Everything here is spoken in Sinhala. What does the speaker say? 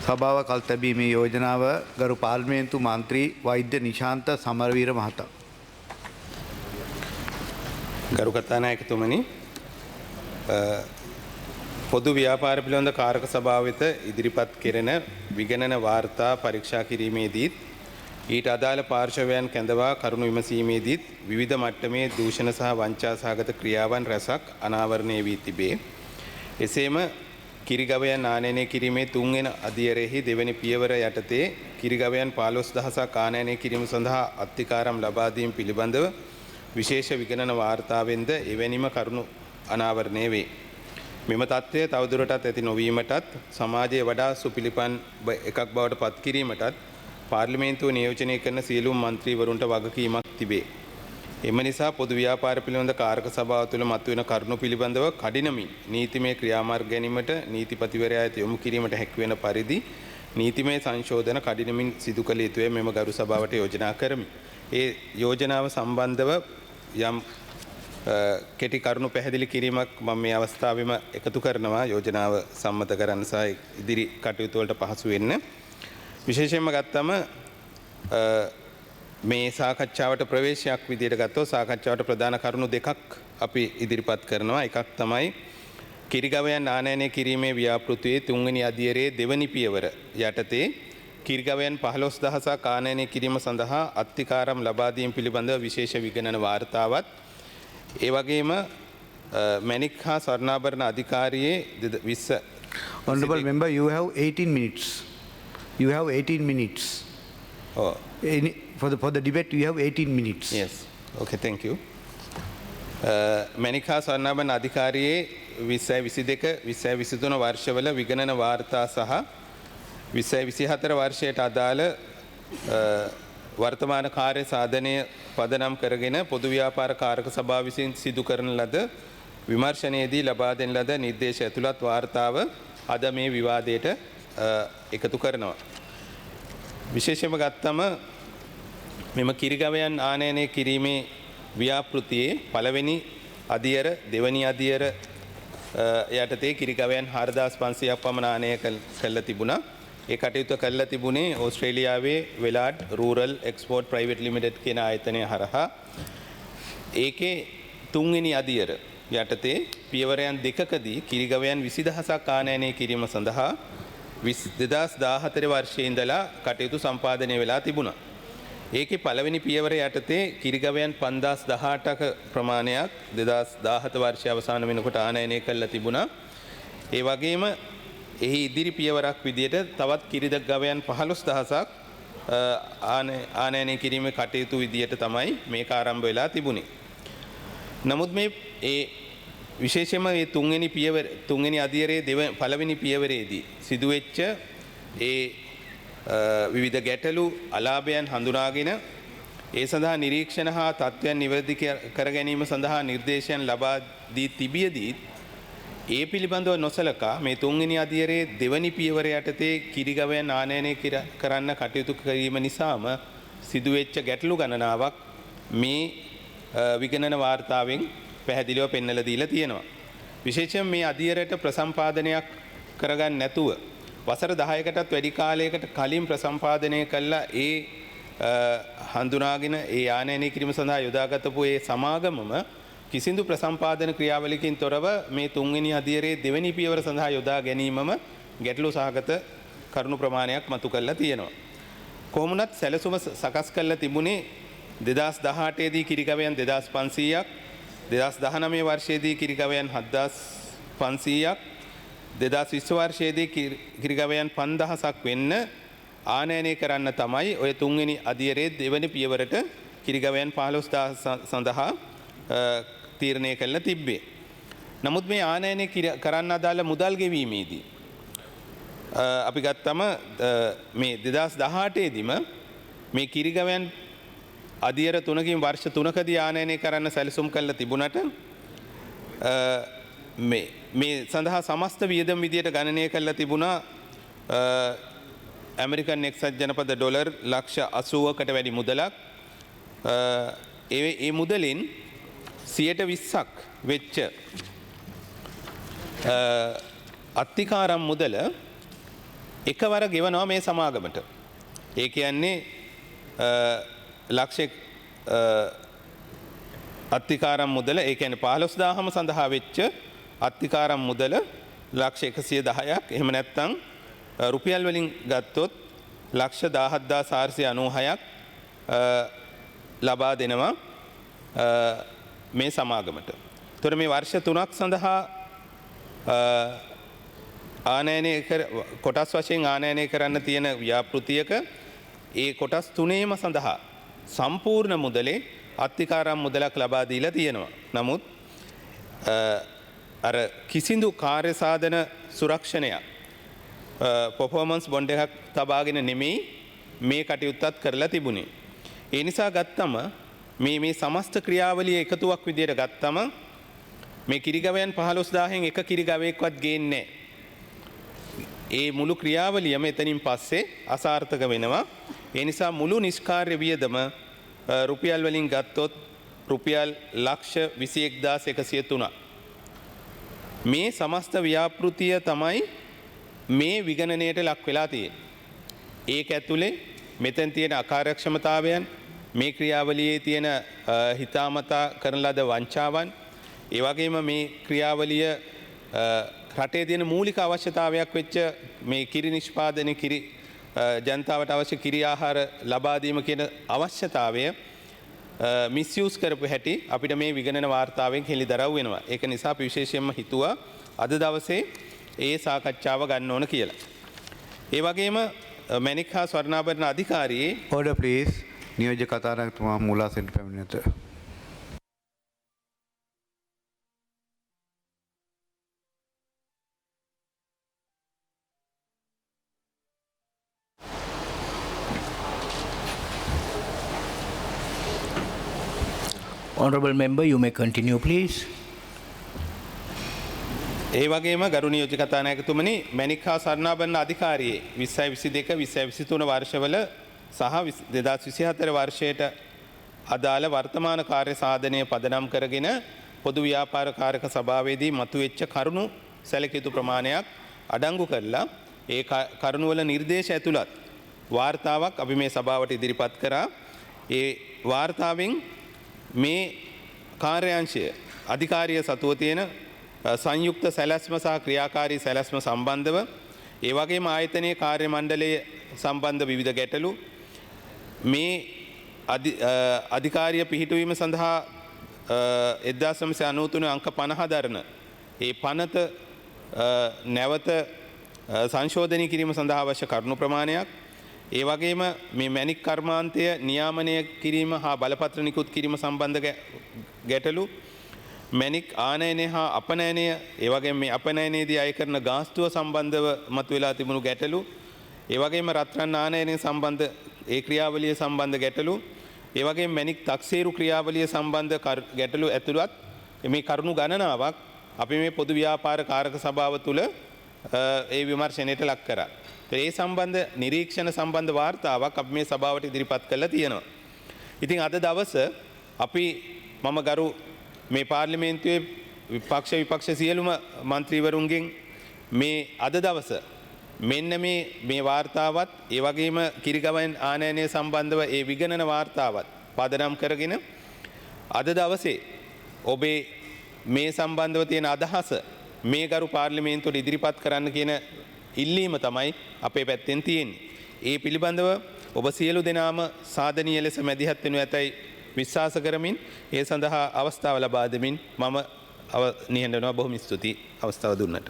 සභාව කල්තැබීමේ යෝජනාව ගරු පාර්ලිමේන්තු මන්ත්‍රී වෛද්‍ය නිශාන්ත සමරවීර මහතා. ගරු කතානායකතුමනි, පොදු ව්‍යාපාර පිළිබඳ කාරක සභාව වෙත ඉදිරිපත් කෙරෙන විගණන වාර්තා පරීක්ෂා කිරීමේදීත් ඊට අදාළ පාර්ශවයන් කැඳවා කරුණු විමසීමේදීත් විවිධ මට්ටමේ දූෂණ සහ වංචා සහගත ක්‍රියාවන් රැසක් අනාවරණය වී තිබේ. එසේම කිරිගවයන් ආනයනය කිරීමේ තුන්වෙනි අදියරෙහි දෙවැනි පියවර යටතේ කිරිගවයන් 15000ක් ආනයනය කිරීම සඳහා අත්තිකාරම් ලබා දීම පිළිබඳව විශේෂ විගණන වාර්තාවෙන්ද එවැනිම කරුණු අනාවරණය වේ. මෙම තත්ත්වය තවදුරටත් ඇති නොවීමටත් සමාජයේ වඩා සුපිළිපන් එකක් බවට පත් කිරීමටත් පාර්ලිමේන්තුව නියෝජනය කරන සියලුම මන්ත්‍රීවරුන්ට වගකීමක් තිබේ. එම නිසා පොදු ව්‍යාපාර පිළිබඳ කාරක සභාව තුළ මතුවෙන කරුණු පිළිබඳව කඩිනමින් නීතිමය ක්‍රියාමාර්ග ගැනීමට නීතිපතිවරයා වෙත යොමු කිරීමට හැකිවන පරිදි නීතිමය සංශෝධන කඩිනමින් සිදු කළ යුතුය මෙම ගරු සභාවට යෝජනා කරමි. ඒ යෝජනාව සම්බන්ධව යම් කෙටි කරුණු පැහැදිලි කිරීමක් මම මේ අවස්ථාවේම එකතු කරනවා යෝජනාව සම්මත කරන්න සහ ඉදිරි කටයුතු වලට පහසු වෙන්න. විශේෂයෙන්ම ගත්තම මේ සාකච්ඡාවට ප්‍රවේශයක් විදියට ගත්තොත් සාකච්ඡාවට ප්‍රධාන කරුණු දෙකක් අපි ඉදිරිපත් කරනවා. එකක් තමයි කිරිගවයන් ආනයනය කිරීමේ ව්‍යාපෘතියේ තුන්වෙනි අදියරේ දෙවැනි පියවර යටතේ කිරිගවයන් 15000ක් ආනයනය කිරීම සඳහා අත්තිකාරම් ලබා දීම පිළිබඳව විශේෂ විගණන වාර්තාවත් ඒ වගේම මැණික් හා ස්වර්ණාභරණ අධිකාරියේ 20 Honorable member, you have 18 minutes. You have 18 minutes. Oh. For the debate, you have 18 minutes. Yes. Okay, thank you. මැණික් හා ස්වර්ණාභරණ අධිකාරියේ 2022 2023 වර්ෂවල විගණන වාර්තා සහ 2024 වර්ෂයට අදාළ වර්තමාන කාර්ය සාධනය පදනම් කරගෙන පොදු ව්‍යාපාර කාරක සභාව විසින් සිදු කරන ලද විමර්ශනයේදී ලබා දෙන ලද නිර්දේශ ඇතුළත් වාර්තාව අද මේ විවාදයට එකතු කරනවා. විශේෂයෙන්ම ගත්තම මෙම කිරිගවයන් ආනයනය කිරීමේ ව්‍යාපෘතියේ පළවෙනි අදියර දෙවැනි අදියර යටතේ කිරිගවයන් 4500ක් පමණ ආනයනය කළා තිබුණා. ඒ කටයුතු කළා තිබුණේ ඕස්ට්‍රේලියාවේ වෙලාඩ් රූරල් එක්ස්පෝර්ට් ප්‍රයිවට් ලිමිටඩ් කියන ආයතනය හරහා. ඒකේ තුන්වෙනි අදියර යටතේ පියවරයන් දෙකකදී කිරිගවයන් 20000ක් ආනයනය කිරීම සඳහා 2014 වර්ෂයේ ඉඳලා කටයුතු සම්පාදනය වෙලා තිබුණා. ඒකේ පළවෙනි පියවර යටතේ කිරිගවයන් 5018ක ප්‍රමාණයක් 2017 වර්ෂයේ අවසාන වෙනකොට ආනයනය කළා තිබුණා. ඒ වගේම එහි ඉදිරි පියවරක් විදියට තවත් කිරිගවයන් 15000ක් ආනයනය කිරීමේ කටයුතු විදියට තමයි මේක ආරම්භ වෙලා තිබුණේ. නමුත් මේ විශේෂයෙන්ම මේ තුන්වෙනි අදියරේ පළවෙනි පියවරේදී සිදුවෙච්ච විවිධ ගැටලු අලාභයන් හඳුනාගෙන ඒ සඳහා නිරීක්ෂණ හා තත්ත්වයන් නිවැරදි කර ගැනීම සඳහා නිර්දේශයන් ලබා දී තිබියදී ඒ පිළිබඳව නොසලකා මේ තුන්වෙනි අදියරේ දෙවැනි පියවර යටතේ කිරිගවයන් ආනයනය කරන්න කටයුතු කිරීම නිසාම සිදුවෙච්ච ගැටලු ගණනාවක් මේ විගණන වාර්තාවෙන් පැහැදිලිව පෙන්වලා දීලා තියෙනවා. විශේෂයෙන් මේ අදියරට ප්‍රසම්පාදනයක් කරගන්න නැතුව වසර 10කටත් වැඩි කාලයකට කලින් ප්‍රසම්පාදනය කළා ඒ හඳුනාගෙන ඒ ආනයනය කිරීම සඳහා යොදාගතපු ඒ සමාගමම කිසිදු ප්‍රසම්පාදන ක්‍රියාවලියකින් තොරව මේ තුන්වෙනි අදියරේ දෙවැනි පියවර සඳහා යොදා ගැනීමම ගැටලු සහගත කරුණු ප්‍රමාණයක් මතු කරලා තියෙනවා. කොහොමුණත් සැලසුම සකස් කරලා තිබුණේ 2018 දී කිරිගවයන් 2500ක් 2019 වර්ෂයේදී කිරිගවයන් 7500ක් 2020 වර්ෂයේදී කිරිගවයන් 5000ක් වෙන්න ආනයනය කරන්න තමයි ඔය තුන්වෙනි අදියරේ දෙවැනි පියවරට කිරිගවයන් 15000 සඳහා තීරණය කළ තිබ්බේ. නමුත් මේ ආනයනය කරන්න අදාළ මුදල් ගෙවීමේදී අපි ගත්තම මේ 2018 දීම මේ කිරිගවයන් අදියර 3කින් වර්ෂ 3කදී ආනයනය කරන්න සැලසුම් කළා තිබුණට මේ සඳහා සමස්ත වියදම් විදියට ගණනය කළා තිබුණා ඇමරිකන් එක්සත් ජනපද ඩොලර් ලක්ෂ 80කට වැඩි මුදලක්. ඒ මුදලින් 20%ක් වෙච්ච අත්තිකාරම් මුදල එකවර ගෙවනවා මේ සමාගමට. ඒ කියන්නේ ලක්ෂ අත්තිකාරම් මුදල ඒ කියන්නේ 15000ම සඳහා වෙච්ච අත්තිකාරම් මුදල ලක්ෂ 110ක් එහෙම නැත්නම් රුපියල් වලින් ගත්තොත් ලක්ෂ 17496ක් ලබා දෙනවා මේ සමාගමට. ඒතර මේ වර්ෂ 3ක් සඳහා කොටස් වශයෙන් ආනයනය කරන්න තියෙන ව්‍යාපෘතියක ඒ කොටස් 3ේම සඳහා සම්පූර්ණ මුදලේ අත්තිකාරම් මුදලක් ලබා දීලා තියෙනවා. නමුත් අර කිසිදු කාර්ය සාධන සුරක්ෂණයක් පර්ෆෝමන්ස් බොන්ඩ් එකක් තබාගෙන නෙමෙයි මේ කටයුත්තත් කරලා තිබුණේ. ඒ නිසා ගත්තම මේ සමස්ත ක්‍රියාවලිය එකතුවක් විදියට ගත්තම මේ කිරිගවයන් 15000න් එක කිරිගවයෙක්වත් ගේන්නේ නැහැ. ඒ මුළු ක්‍රියාවලියම එතනින් පස්සේ අසාර්ථක වෙනවා. ඒ නිසා මුළු නිෂ්කාර්ය වියදම රුපියල් වලින් ගත්තොත් රුපියල් ලක්ෂ 21103. මේ සමස්ත ව්‍යාපෘතිය තමයි මේ විගණනයට ලක් වෙලා තියෙන්නේ. ඒක ඇතුලේ මෙතෙන් තියෙන අකාර්යක්ෂමතාවයන්, මේ ක්‍රියාවලියේ තියෙන හිතාමතා කරන ලද වංචාවන්, ඒ වගේම මේ ක්‍රියාවලිය රටේ තියෙන මූලික අවශ්‍යතාවයක් වෙච්ච මේ කිරි නිෂ්පාදනය කිරි ජනතාවට අවශ්‍ය කිරි ආහාර ලබා දීම කියන අවශ්‍යතාවය මිස්යූස් කරපු හැටි අපිට මේ විගණන වාර්තාවෙන් හෙළිදරව් වෙනවා. ඒක නිසා අපි විශේෂයෙන්ම හිතුවා අද දවසේ ඒ සාකච්ඡාව ගන්න ඕන කියලා. ඒ වගේම මැණික් හා ස්වර්ණාභරණ අධිකාරියේ order please නියෝජ්‍ය කතානායකතුමා මූලාසනට පැමිණ නැත. Honorable member, you may continue, please. ඒ වගේම ගරු නියෝජ්‍ය කතානායකතුමනි මැණික් හා ස්වර්ණාභරණ අධිකාරියේ 2022 2023 වර්ෂවල සහ 2024 වර්ෂයට අදාළ වර්තමාන කාර්ය සාධනය පදනම් කරගෙන පොදු ව්‍යාපාර කාරක සභාවේදී මතුවෙච්ච කරුණු සැලකිය යුතු ප්‍රමාණයක් අඩංගු කරලා ඒ කරුණු වල නිර්දේශ ඇතුළත් වාර්තාවක් අපි මේ සභාවට ඉදිරිපත් කරා. ඒ වාර්තාවෙන් මේ කාර්යාංශය අධිකාරිය සතුව තියෙන සංයුක්ත සැලැස්ම සහ ක්‍රියාකාරී සැලැස්ම සම්බන්ධව ඒ වගේම ආයතනයේ කාර්ය මණ්ඩලයේ සම්බන්ධ විවිධ ගැටලු මේ අධිකාරිය පිහිටුවීම සඳහා 1993 අංක 50 දරන ඒ පනත නැවත සංශෝධනය කිරීම සඳහා අවශ්‍ය කරුණු ප්‍රමාණයක් ඒ වගේම මේ මැණික් කර්මාන්තය නියාමනය කිරීම හා බලපත්‍ර නිකුත් කිරීම සම්බන්ධ ගැටලු මැණික් ආනයනය හා අපනයනය ඒ වගේම මේ අපනයනයේදී අය කරන ගාස්තුව සම්බන්ධව මතුවලා තිබුණු ගැටලු ඒ වගේම රත්රන් ආනයනය සම්බන්ධ ඒ ක්‍රියාවලිය සම්බන්ධ ගැටලු ඒ වගේම මැණික් තක්සේරු ක්‍රියාවලිය සම්බන්ධ ගැටලු ඇතුළත් මේ කරුණු ගණනාවක් අපි මේ පොදු ව්‍යාපාර කාරක සභාව තුළ ඒ විමර්ශනයට ලක් කරා. ඒ සම්බන්ධ නිරීක්ෂණ සම්බන්ධ වාර්තාවක් අපි මේ සභාවට ඉදිරිපත් කළා තියෙනවා. ඉතින් අද දවස අපි මම ගරු මේ පාර්ලිමේන්තුවේ විපක්ෂ සියලුම മന്ത്രിවරුන්ගෙන් මේ අද දවස මෙන්න මේ වාර්තාවත් ඒ වගේම කිරිගවයන් ආනයනය සම්බන්ධව ඒ විගණන වාර්තාවත් පදනම් කරගෙන අද දවසේ ඔබේ මේ සම්බන්ධව තියෙන අදහස මේ ගරු පාර්ලිමේන්තුවට ඉදිරිපත් කරන්න කියන ඉල්ලීම තමයි අපේ පැත්තෙන් තියෙන්නේ. ඒ පිළිබඳව ඔබ සියලු දෙනාම සාධනීය ලෙස මැදිහත් වෙනු ඇතයි විශ්වාස කරමින් ඒ සඳහා අවස්ථාව ලබා දෙමින් මම නිහඬව බොහොම ස්තුතියි අවස්ථාව දුන්නට.